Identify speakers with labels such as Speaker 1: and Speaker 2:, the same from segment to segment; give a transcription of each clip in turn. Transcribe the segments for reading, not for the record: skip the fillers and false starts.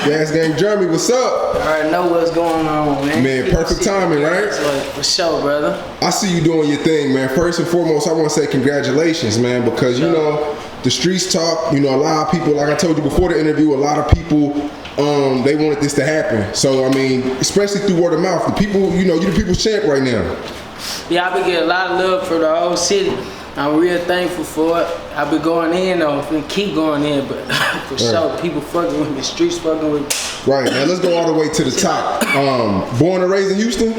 Speaker 1: GasGang Jairmy, what's up?
Speaker 2: I already know what's going on, man.
Speaker 1: Man, perfect timing, right?
Speaker 2: For sure, brother.
Speaker 1: I see you doing your thing, man. First and foremost, I want to say congratulations, man, because, you know, the streets talk, you know, a lot of people, like I told you before the interview, a lot of people, they wanted this to happen. So, I mean, especially through word of mouth, the people, you know, you're the people's champ right now.
Speaker 2: Yeah, I've been getting a lot of love for the whole city. I'm real thankful for it. I've been going in though, and keep going in, but for sure, people fucking with me, streets fucking with me.
Speaker 1: Right, now let's go all the way to the top. Born and raised in Houston?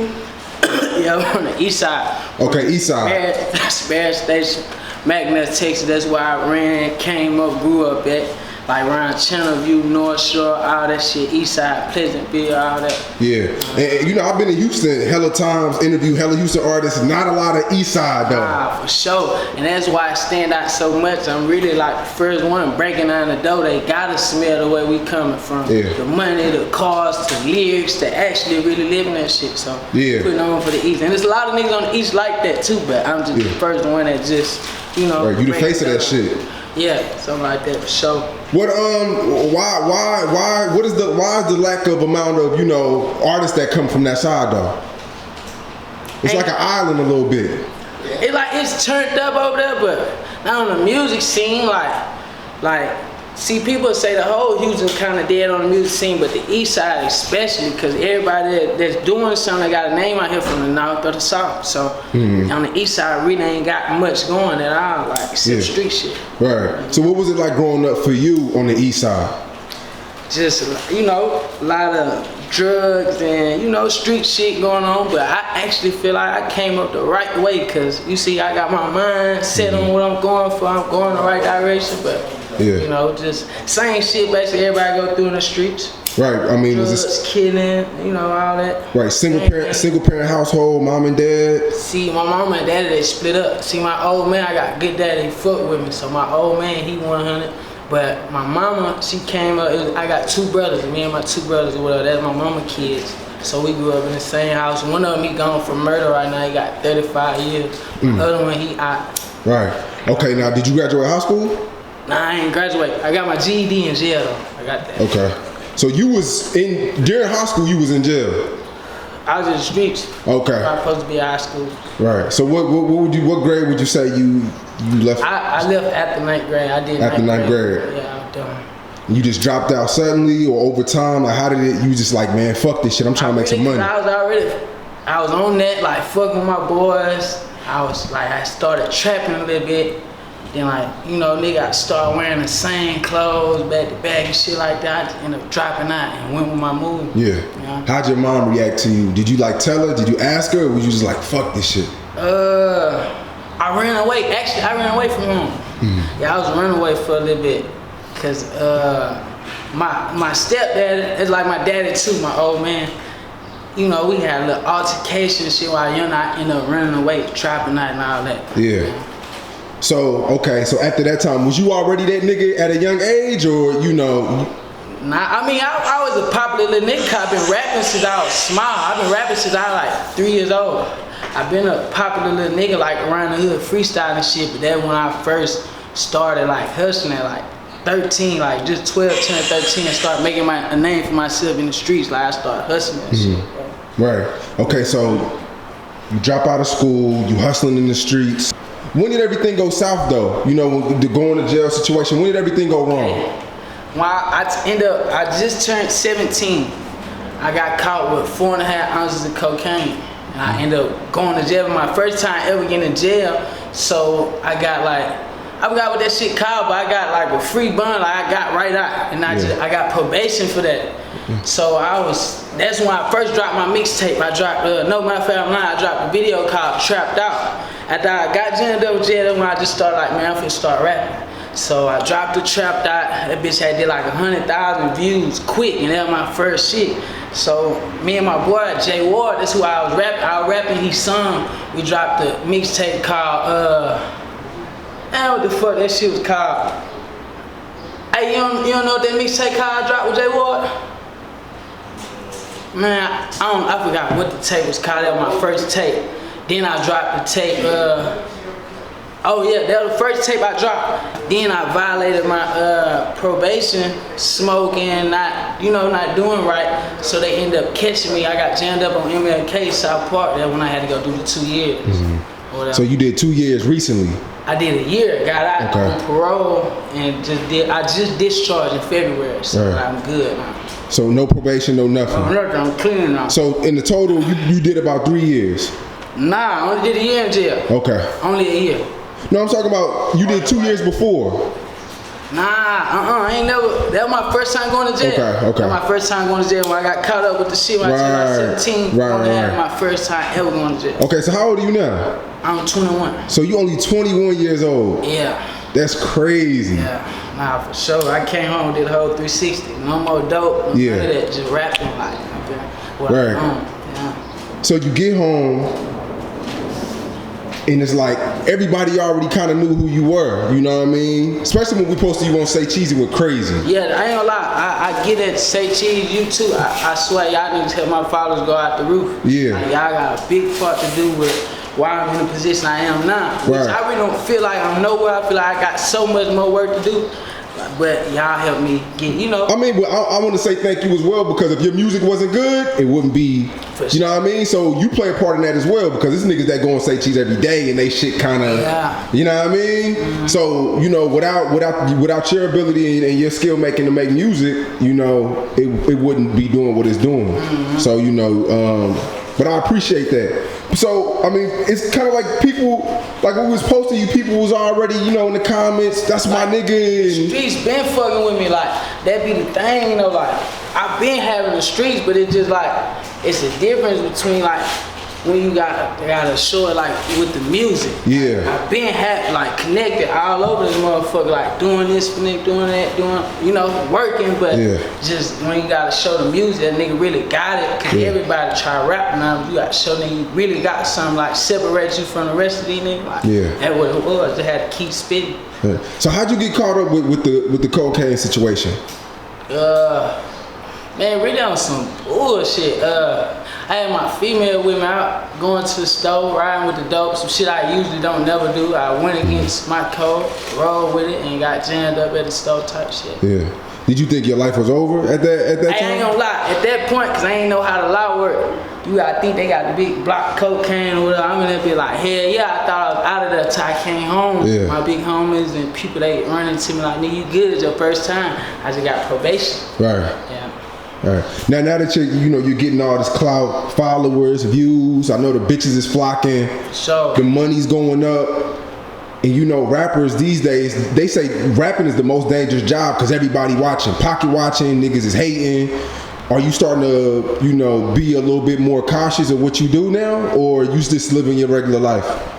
Speaker 2: Yeah, I'm on the east side.
Speaker 1: Okay, east side.
Speaker 2: Spare Station, Magnet, Texas, that's where I ran, came up, grew up at. Like around Channelview, North Shore, all that shit, East Side, Pleasantville, all that.
Speaker 1: Yeah, and you know, I've been in Houston hella times, interviewed hella Houston artists, not a lot of East Side though.
Speaker 2: Ah, for sure, and that's why I stand out so much. I'm really like the first one breaking down the door. They gotta smell the way we coming from.
Speaker 1: Yeah.
Speaker 2: The money, the cars, the lyrics, to actually really living that shit. So
Speaker 1: yeah,
Speaker 2: putting on for the East. And there's a lot of niggas on the East like that too, but I'm just the first one that just, you know.
Speaker 1: Right, you the face of that shit.
Speaker 2: Yeah, something like that for sure.
Speaker 1: What why is the lack of amount of, you know, artists that come from that side though? It's like an island a little bit.
Speaker 2: It's turned up over there, but not on the music scene. See, people say the whole Houston kind of dead on the music scene, but the East Side especially, because everybody that's doing something got a name out here from the North or the South. So on the East Side, really ain't got much going at all, like except street shit.
Speaker 1: Right. So what was it like growing up for you on the East Side?
Speaker 2: Just, you know, a lot of drugs and, you know, street shit going on, but I actually feel like I came up the right way, because you see, I got my mind set on what I'm going for. I'm going the right direction, but you know, just same shit basically everybody go through in the streets.
Speaker 1: Right. I mean,
Speaker 2: drugs, was this killing, you know, all that.
Speaker 1: Right. Single parent household, mom and dad.
Speaker 2: See, my mom and daddy, they split up. See, my old man, I got good daddy, he fucked with me. So my old man, he 100. But my mama, she came up. I got two brothers, me and my two brothers or whatever. That's my mama kids. So we grew up in the same house. One of them, he gone for murder right now. He got 35 years. The other one, he out.
Speaker 1: Right. Okay. Now, did you graduate high school?
Speaker 2: Nah, I ain't graduate. I got my GED in jail though. I got that.
Speaker 1: Okay. So you was during high school, you was in jail?
Speaker 2: I was in the streets.
Speaker 1: Okay.
Speaker 2: I was supposed to be in high school.
Speaker 1: Right. So what grade would you say you left?
Speaker 2: I left after 9th grade. I did
Speaker 1: after 9th grade.
Speaker 2: Yeah, I was done.
Speaker 1: You just dropped out suddenly or over time? Like, how did it, you just like, man, fuck this shit, I'm trying to make some money.
Speaker 2: I was on that, like, fucking with my boys. I started trapping a little bit. Then, like, you know, nigga, I started wearing the same clothes back to back and shit like that. I just ended up dropping out and went with my move.
Speaker 1: Yeah.
Speaker 2: You know?
Speaker 1: How'd your mom react to you? Did you like tell her? Did you ask her? Or was you just like, fuck this shit?
Speaker 2: I ran away. Actually, I ran away from home. Yeah, I was running away for a little bit. Cause my stepdad is like my daddy too, my old man. You know, we had a little altercation and shit while young. I ended up running away, trapping out and all that.
Speaker 1: Yeah. So, okay, so after that time, was you already that nigga at a young age, or, you know?
Speaker 2: Nah, I mean, I was a popular little nigga. I've been rapping since I was small. I've been rapping since I was like 3 years old. I've been a popular little nigga, like around the hood, freestyling shit, but that's when I first started like hustling at like 13, like just 12, 10, 13, and started making a name for myself in the streets. Like I started hustling and shit.
Speaker 1: Right. Okay, so you drop out of school, you hustling in the streets. When did everything go south though? You know, the going to jail situation, when did everything go wrong?
Speaker 2: Well, I just turned 17. I got caught with 4.5 ounces of cocaine. And I ended up going to jail. My first time ever getting in jail. So I got I forgot what that shit called, but I got like a free bond. Like I got right out. And I got probation for that. So that's when I first dropped my mixtape. I dropped, no matter of fact, I dropped a video called Trapped Out. After I got jammed up with jail, that's when I just started like, man, I'm finna start rapping. So I dropped the Trapped Out. That bitch had did like 100,000 views quick, and that was my first shit. So me and my boy, Jay Ward, that's who I was rapping. I was rapping his song. We dropped the mixtape called, what the fuck that shit was called? Hey, you don't know what that mixtape called I dropped with Jay Ward? Man, I forgot what the tape was called. That was my first tape. Then I dropped the tape, Oh yeah, that was the first tape I dropped. Then I violated my probation, smoking, not doing right. So they ended up catching me. I got jammed up on MLK South Park there when I had to go do the 2 years.
Speaker 1: Mm-hmm. So you did 2 years recently?
Speaker 2: I did a year. Got out on parole and I just discharged in February, so I'm good now.
Speaker 1: So no probation, no nothing?
Speaker 2: No, nothing. I'm clean now.
Speaker 1: So in the total, you did about 3 years?
Speaker 2: Nah, I only did a year in jail.
Speaker 1: Okay.
Speaker 2: Only a year.
Speaker 1: No, I'm talking about you did 2 years before.
Speaker 2: Nah, I ain't never. That was my first time going to jail.
Speaker 1: Okay.
Speaker 2: That was my first time going to jail when I got caught up with the shit when I was 17. Right. My first time ever going to jail.
Speaker 1: Okay, so how old are you now?
Speaker 2: I'm 21.
Speaker 1: So you only 21 years old?
Speaker 2: Yeah.
Speaker 1: That's crazy.
Speaker 2: Yeah, nah, for sure. I came home, did the whole 360. No more dope, none of that, just rapping like,
Speaker 1: right. So you get home, and it's like everybody already kind of knew who you were, you know what I mean? Especially when we posted you on Say Cheesy with Crazy.
Speaker 2: Yeah, I ain't gonna lie, I get it, Say Cheese, you too. I swear, y'all niggas help my followers go out the roof. Yeah. Like, y'all got a big part to do with why I'm in the position I am now. Which I really don't feel like I'm nowhere. I feel like I got so much more work to do. But y'all help me get,
Speaker 1: I mean, but I want to say thank you as well, because if your music wasn't good, it wouldn't be, you know what I mean? So you play a part in that as well, because it's niggas that go and Say Cheese every day and they shit kind of, you know what I mean? Mm-hmm. So, without your ability and your skill making to make music, it wouldn't be doing what it's doing. Mm-hmm. So, but I appreciate that. So, I mean, it's kind of like people, like when we was posting you, people was already, in the comments, that's my nigga.
Speaker 2: The streets been fucking with me, like, that be the thing, like, I've been having the streets, but it's just like, it's a difference between, like, when you gotta show it, like, with the music. Yeah. I've been connected all over this motherfucker, like, doing this, doing that, working, but just when you gotta show the music, that nigga really got it, because everybody try rap now, you gotta show that you really got something, like, separate you from the rest of these niggas, like, that's what it was, they had to keep spitting.
Speaker 1: Yeah. So how'd you get caught up with the cocaine situation?
Speaker 2: Man, really on some bullshit. I had my female with me out going to the store, riding with the dope, some shit I usually don't never do. I went against my code, rolled with it, and got jammed up at the store type shit. Yeah.
Speaker 1: Did you think your life was over at that time?
Speaker 2: I ain't gonna lie, at that point, cause I ain't know how the law work. You gotta think they got the big block cocaine or whatever. I'm gonna be like, hell yeah, I thought I was out of there till I came home. Yeah. My big homies and people, they running to me like, nigga, you good, it's your first time. I just got probation.
Speaker 1: Right. Yeah. All right. Now that you're getting all this clout, followers, views, I know the bitches is flocking.
Speaker 2: So
Speaker 1: the money's going up. And rappers these days, they say rapping is the most dangerous job because everybody watching, pocket watching, niggas is hating. Are you starting to, be a little bit more cautious of what you do now, or you just living your regular life?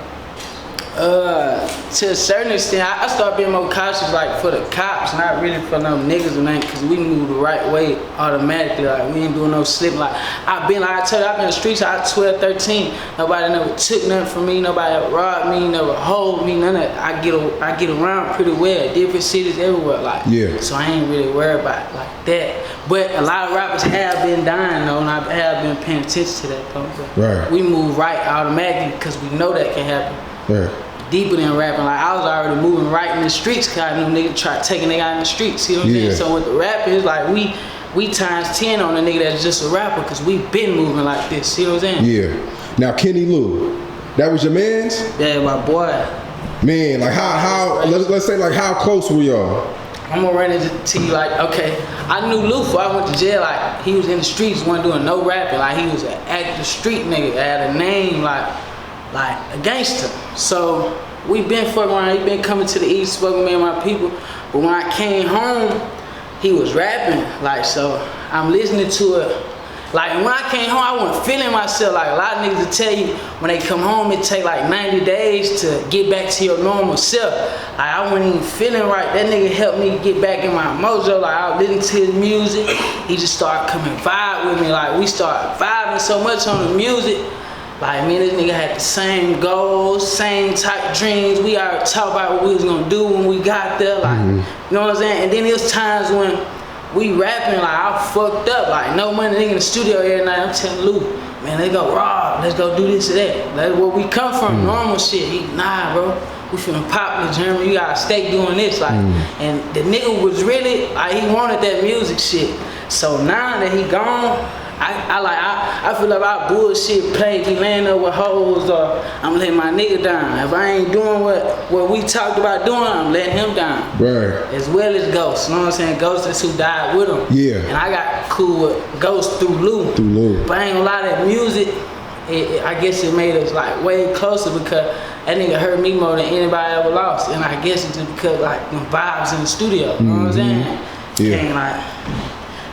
Speaker 2: To a certain extent, I start being more cautious, like, for the cops, not really for no niggas or nothing, because we move the right way automatically, like, we ain't doing no slipping, like, I tell you, I've been in the streets, I was 12, 13, nobody never took nothing from me, nobody ever robbed me, never hold me, none of that. I get around pretty well, different cities everywhere, like, so I ain't really worried about it like that. But a lot of rappers have been dying, though, and I have been paying attention to that, though. Right. We move right automatically, because we know that can happen. Right. Deeper than rapping, like I was already moving right in the streets, cause I knew nigga try taking nigga out in the streets. See what I'm saying? So with the rapping, it's like we times 10 on a nigga that's just a rapper, cause we been moving like this. See what I'm saying? Yeah. Now Kenny Lou, that was your man's? Yeah, my boy. Man, like how let's say like how close were y'all? I'm gonna run into you like, okay, I knew Lou before I went to jail. Like he was in the streets, wasn't doing no rapping. Like he was an active street nigga, had a name like a gangster. So we been fucking around, he been coming to the East, fucking me and my people. But when I came home, he was rapping, like, so I'm listening to it. Like, when I came home, I wasn't feeling myself. Like, a lot of niggas will tell you, when they come home, it take like 90 days to get back to your normal self. Like, I wasn't even feeling right. That nigga helped me get back in my mojo. Like, I was listening to his music. He just started coming vibe with me. Like, we started vibing so much on the music. Like, me and this nigga had the same goals, same type dreams. We already talked about what we was gonna do when we got there. Like, you know what I'm saying? And then there's times when we rapping, like, I fucked up. Like, no money, nigga in the studio every night. I'm telling Lou, man, let's go rob. Let's go do this or that. That's where we come from, normal shit. He, nah, bro. we finna pop Lil Jairmy, you gotta stay doing this, like, and the nigga was really, like, he wanted that music shit. So now that he gone, I feel like our bullshit play, he laying up with hoes, or I'm letting my nigga down. If I ain't doing what we talked about doing, I'm letting him down.
Speaker 1: Right.
Speaker 2: As well as Ghost, you know what I'm saying? Ghost is who died with him.
Speaker 1: Yeah.
Speaker 2: And I got cool with Ghost through Lou.
Speaker 1: Through Lou.
Speaker 2: But I ain't gonna lie, that music, I guess it made us like way closer because that nigga hurt me more than anybody ever lost. And I guess it's just because like them vibes in the studio, you know what I'm saying?
Speaker 1: Yeah.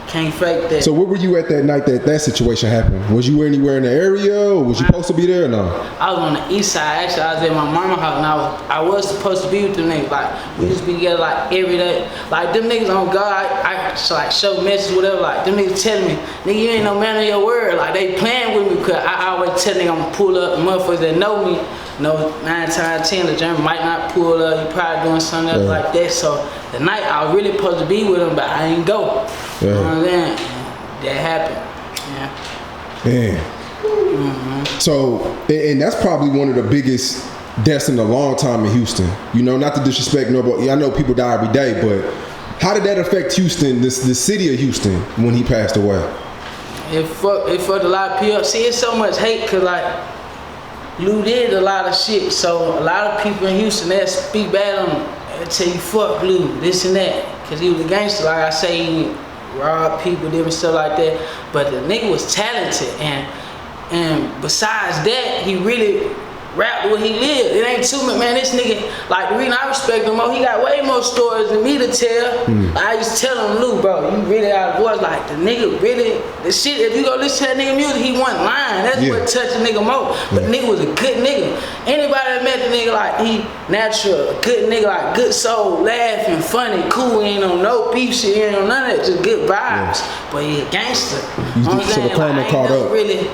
Speaker 2: Can't fake that.
Speaker 1: So where were you at that night that situation happened? Was you anywhere in the area, or was you supposed to be there or no?
Speaker 2: I was on the east side. Actually, I was at my mama's house, and I was supposed to be with them niggas. Like, we used to be together like every day. Like, them niggas on God, I like show messages, whatever. Like, them niggas telling me, nigga, you ain't no man of your word. Like, they playing with me because I always tell niggas I'm gonna pull up. Motherfuckers that know me, 9 times 10, the Jairmy might not pull up. You probably doing something else like that. So the night I was really supposed to be with him, but I ain't go. You know what I'm saying? That happened.
Speaker 1: Man. So, and that's probably one of the biggest deaths in a long time in Houston. You know, not to disrespect nobody. I know people die every day, but how did that affect Houston, the city of Houston, when he passed away?
Speaker 2: It fucked a lot of people up. See, it's so much hate because, like, Lou did a lot of shit. So, a lot of people in Houston, they'll speak bad on him. They'll tell you, fuck Lou, this and that. Because he was a gangster, like I say, he robbed people, different stuff like that. But the nigga was talented, and besides that, he really rapped where he lived. It ain't too much, man. This nigga, like, the reason I respect him more, he got way more stories than me to tell. I used to tell him, Lou, bro, you really out of voice. Like, the nigga really, the shit, if you go listen to that nigga music, he wasn't lying. That's what touched the nigga more. But the nigga was a good nigga. Anybody that met the nigga, like, he natural, a good nigga, like, good soul, laughing, funny, cool, he ain't on no beef shit, he ain't on none of that, just good vibes. But he a gangster.
Speaker 1: So the karma caught up.
Speaker 2: Really,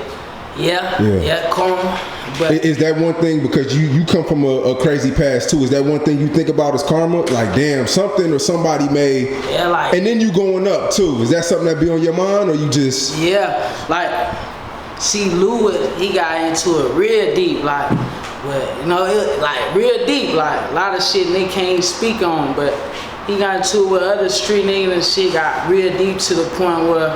Speaker 2: karma. But
Speaker 1: is that one thing, because you come from a crazy past too, is that one thing you think about as karma? Like, damn, something or somebody made,
Speaker 2: like, and
Speaker 1: then you going up too. Is that something that be on your mind, or you just?
Speaker 2: Like, see, Lou, he got into it real deep, like, but you know, like real deep, like a lot of shit they can't speak on, but he got into it with other street niggas and shit, got real deep to the point where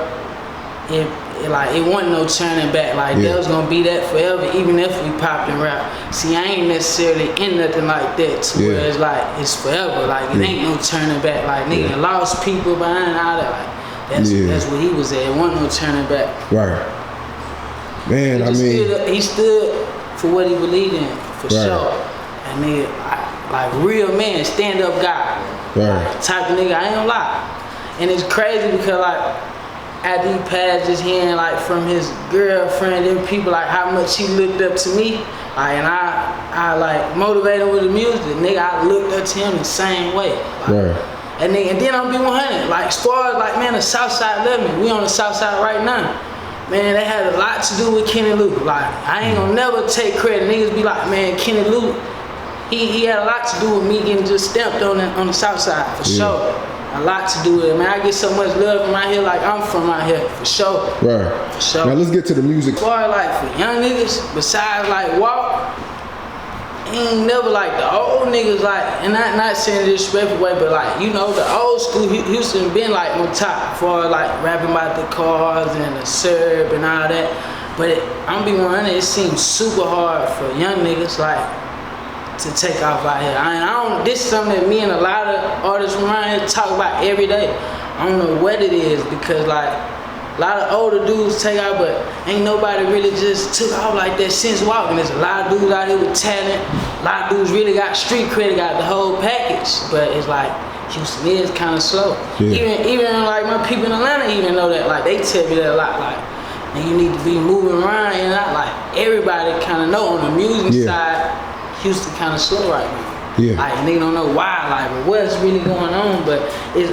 Speaker 2: it wasn't no turning back. Like, that was gonna be that forever, even if we popped and rap. See, I ain't necessarily in nothing like that, to where it's like, it's forever. Like, it ain't no turning back. Like, nigga lost people behind all that. Like, that's where he was at. It wasn't no turning back.
Speaker 1: Right. Man, I mean,
Speaker 2: he stood for what he believed in, for sure. And nigga, like real man, stand up guy. Right. Type of nigga, I ain't gonna lie. And it's crazy because, like, after he passed, just hearing like from his girlfriend and people, like how much he looked up to me, like, and I like motivated with the music, nigga, I looked up to him the same way. Like, and then I'm be 100. Like, as far as like, man, the South Side love me. We on the South Side right now. Man, that had a lot to do with Kenny Lou. Like, I ain't gonna never take credit. Niggas be like, man, Kenny Lou, he had a lot to do with me getting just stamped on the South Side, for sure. A lot to do with it, man. I get so much love from out here, like I'm from out here, for sure. Right. For sure.
Speaker 1: Now let's get to the music.
Speaker 2: As far as like for young niggas, besides like Walk, ain't never like the old niggas, like, and not saying it disrespectful way, but like, you know, the old school Houston been like on top for like rapping about the cars and the syrup and all that. But I'm be 100, it seems super hard for young niggas like to take off out here. I don't. This is something that me and a lot of artists around here talk about every day. I don't know what it is, because like a lot of older dudes take off, but ain't nobody really just took off like that since Walking. There's a lot of dudes out here with talent. A lot of dudes really got street credit, got the whole package. But it's like Houston is kind of slow. Even like my people in Atlanta even know that. Like, they tell me that a lot. Like, man, you need to be moving around, and like everybody kind of know on the music side, Houston kind of slow right now. Like, and they don't know why, like, but what's really going on. But it's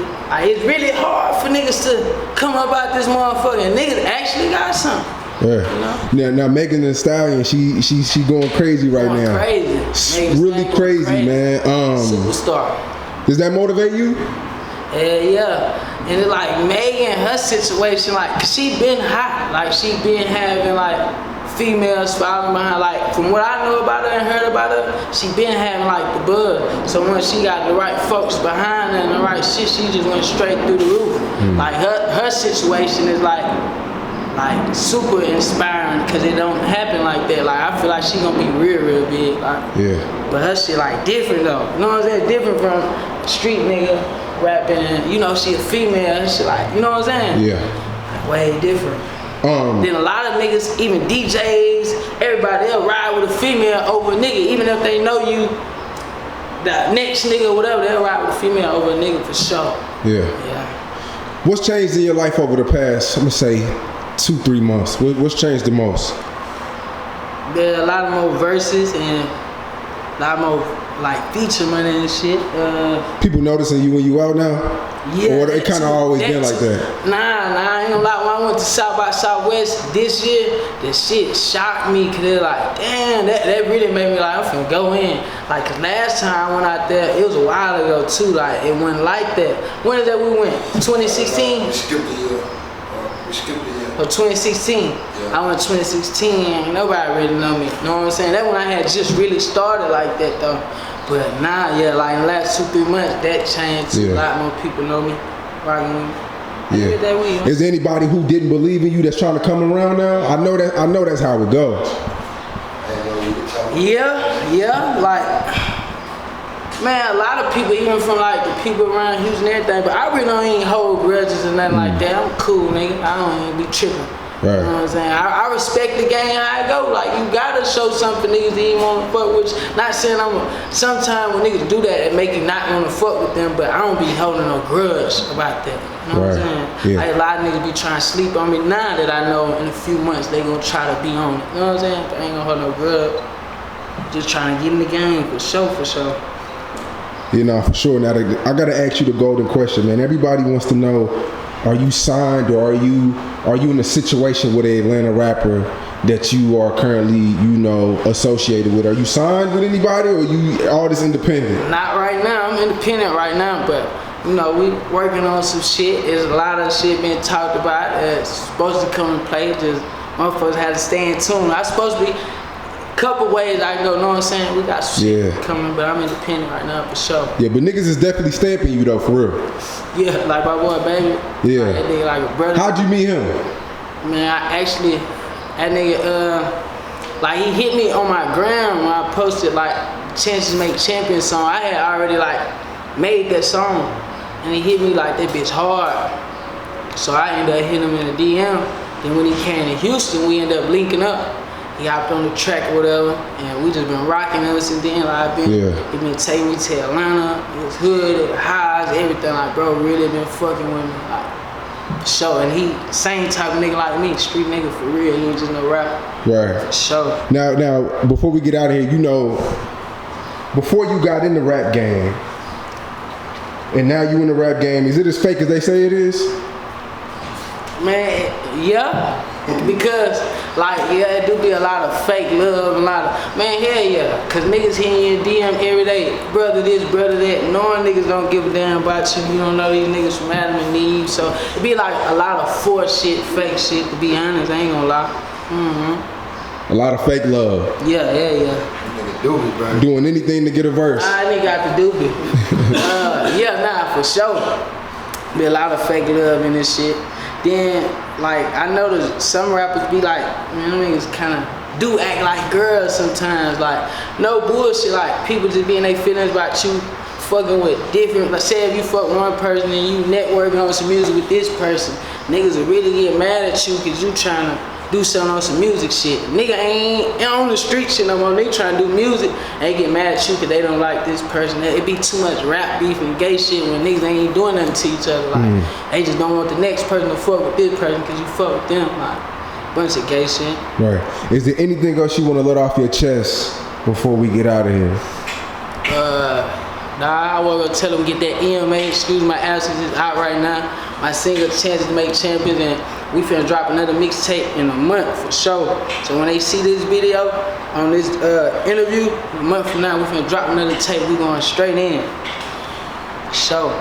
Speaker 2: really hard for niggas to come up out this motherfucker, and niggas actually got something. You know?
Speaker 1: Now Megan Thee Stallion, she going crazy right now.
Speaker 2: Crazy.
Speaker 1: Really crazy, man.
Speaker 2: Superstar.
Speaker 1: Does that motivate you?
Speaker 2: Yeah. And it's like Megan, her situation, like, she been hot. Like, she been having like females following behind. Like from what I know about her and heard about her, she been having like the buzz. So when she got the right folks behind her and the right shit, she just went straight through the roof. Like her situation is like super inspiring because it don't happen like that. Like I feel like she gonna be real big. Like,
Speaker 1: yeah.
Speaker 2: But her shit like different though. You know what I'm saying? Different from street nigga rapping. You know, she a female and shit like, you know what I'm saying?
Speaker 1: Yeah.
Speaker 2: Way different. Then a lot of niggas, even DJs, everybody, they'll ride with a female over a nigga, even if they know you, the next nigga or whatever, they'll ride with a female over a nigga for sure.
Speaker 1: Yeah. What's changed in your life over the past, I'm gonna say, 2-3 months? What's changed the most?
Speaker 2: There are a lot of more verses and a lot more like feature money and shit.
Speaker 1: People noticing you when you out now?
Speaker 2: Yeah.
Speaker 1: Or it kind of always been like that?
Speaker 2: Nah, I ain't gonna lie. When I went to South by Southwest this year, the shit shocked me because they're like, damn, that really made me like, I'm finna go in. Like, cause last time I went out there, it was a while ago too, like, it wasn't like that. When is that we went? 2016?
Speaker 3: We skipped a year.
Speaker 2: Or 2016. Yeah. I went 2016, nobody really know me. You know what I'm saying? That when I had just really started like that though. But now, yeah, like in the last 2-3 months, that changed. A lot more people know me. Rocking with me.
Speaker 1: Yeah. Is there anybody who didn't believe in you that's trying to come around now? I know that's how it goes.
Speaker 2: Yeah, like, man, a lot of people, even from like the people around Houston and everything, but I really don't even hold grudges and nothing like that. I'm cool, nigga. I don't even be tripping.
Speaker 1: Right.
Speaker 2: You know what I'm saying? I respect the game how it go. Like, you gotta show something niggas that you wanna fuck with. Not saying sometimes when niggas do that, it make you not wanna fuck with them, but I don't be holding no grudge about that. You know what I'm saying?
Speaker 1: Yeah.
Speaker 2: Like, a lot of niggas be trying to sleep on me now that I know in a few months they gonna try to be on it. You know what I'm saying? But I ain't gonna hold no grudge. Just trying to get in the game for sure.
Speaker 1: You know, for sure. Now, I gotta ask you the golden question, man. Everybody wants to know, are you signed or are you in a situation with an Atlanta rapper that you are currently, you know, associated with? Are you signed with anybody or are you all this independent?
Speaker 2: Not right now. I'm independent right now, but you know, we working on some shit. There's a lot of shit being talked about that's supposed to come in play. Just motherfuckers had to stay in tune. I supposed to be couple ways I can go, know what I'm saying? We got some shit coming, but I'm independent right now for sure.
Speaker 1: Yeah, but niggas is definitely stamping you though, for real.
Speaker 2: Yeah, like my boy, baby.
Speaker 1: Yeah.
Speaker 2: Like, that nigga like a brother.
Speaker 1: How'd you meet him?
Speaker 2: Man, that nigga, like he hit me on my gram when I posted like Chances Make Champions song. I had already like made that song, and he hit me like that bitch hard. So I ended up hitting him in the DM. Then when he came to Houston, we ended up linking up. He hopped on the track or whatever, and we just been rocking ever since then. Like, he been taking me to Atlanta, his hood, the highs, everything. Like, bro, really been fucking with me, like, for sure. And he, same type of nigga like me, street nigga for real. He ain't just no rapper.
Speaker 1: Right.
Speaker 2: For sure.
Speaker 1: Now, before we get out of here, you know, before you got in the rap game, and now you in the rap game, is it as fake as they say it is?
Speaker 2: Man, yeah. Because, like, yeah, it do be a lot of fake love, a lot of, man, hell yeah. Cause niggas hitting your DM every day, brother this, brother that, knowing niggas don't give a damn about you. You don't know these niggas from Adam and Eve. So it be like a lot of forced shit, fake shit, to be honest, I ain't gonna lie.
Speaker 1: A lot of fake love.
Speaker 2: Yeah.
Speaker 3: Doobie, bro.
Speaker 1: Doing anything to get a verse.
Speaker 2: I nigga got the doobie. For sure. Be a lot of fake love in this shit. Then, like, I noticed some rappers be like, man, them niggas kind of do act like girls sometimes. Like, no bullshit. Like, people just be in their feelings about you fucking with different. Like, say if you fuck one person and you networking on some music with this person, niggas will really get mad at you because you trying to do something on some music shit. Nigga ain't on the street shit no more. They trying to do music and they get mad at you because they don't like this person. It be too much rap beef and gay shit when niggas ain't doing nothing to each other. Like, they just don't want the next person to fuck with this person because you fuck with them. Like, bunch of gay shit.
Speaker 1: Right. Is there anything else you want to let off your chest before we get out of here?
Speaker 2: Nah, I was gonna tell them get that EMA, excuse my absence, is out right now. My single Chances to Make Champions, and we finna drop another mixtape in a month for sure. So when they see this video on this interview, a month from now we finna drop another tape. We going straight in. For sure.